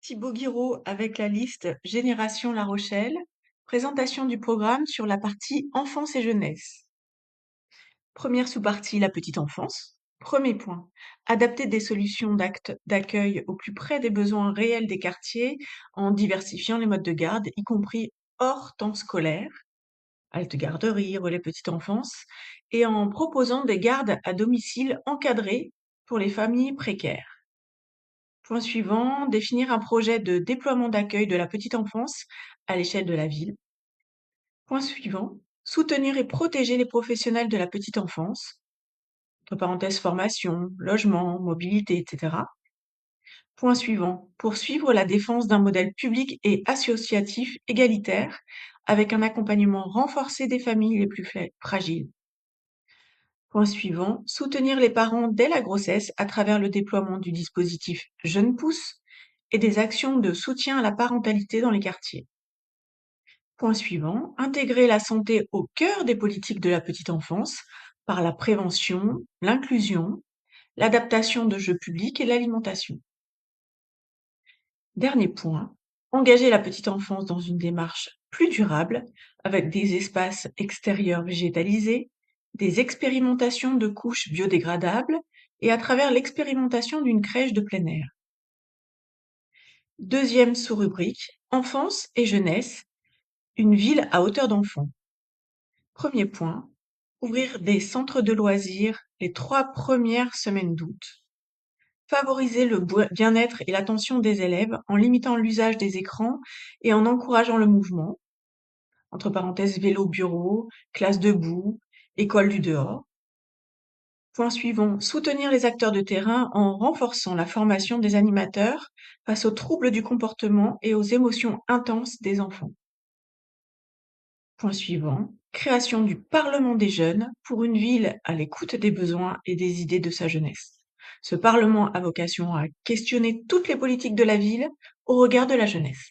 Thibaut Guiraud avec la liste Génération La Rochelle, présentation du programme sur la partie enfance et jeunesse. Première sous-partie, la petite enfance. Premier point, adapter des solutions d'accueil au plus près des besoins réels des quartiers en diversifiant les modes de garde, y compris hors temps scolaire, halte garderie, relais petite enfance, et en proposant des gardes à domicile encadrés pour les familles précaires. Point suivant, définir un projet de déploiement d'accueil de la petite enfance à l'échelle de la ville. Point suivant, soutenir et protéger les professionnels de la petite enfance, entre parenthèses formation, logement, mobilité, etc. Point suivant, poursuivre la défense d'un modèle public et associatif égalitaire avec un accompagnement renforcé des familles les plus fragiles. Point suivant, soutenir les parents dès la grossesse à travers le déploiement du dispositif Jeunes Pousses et des actions de soutien à la parentalité dans les quartiers. Point suivant, intégrer la santé au cœur des politiques de la petite enfance par la prévention, l'inclusion, l'adaptation de jeux publics et l'alimentation. Dernier point, engager la petite enfance dans une démarche plus durable avec des espaces extérieurs végétalisés, des expérimentations de couches biodégradables et à travers l'expérimentation d'une crèche de plein air. Deuxième sous-rubrique, enfance et jeunesse, une ville à hauteur d'enfant. Premier point, ouvrir des centres de loisirs les 3 premières semaines d'août. Favoriser le bien-être et l'attention des élèves en limitant l'usage des écrans et en encourageant le mouvement, entre parenthèses vélo bureau, classe debout, école du dehors. Point suivant, soutenir les acteurs de terrain en renforçant la formation des animateurs face aux troubles du comportement et aux émotions intenses des enfants. Point suivant, création du Parlement des jeunes pour une ville à l'écoute des besoins et des idées de sa jeunesse. Ce Parlement a vocation à questionner toutes les politiques de la ville au regard de la jeunesse.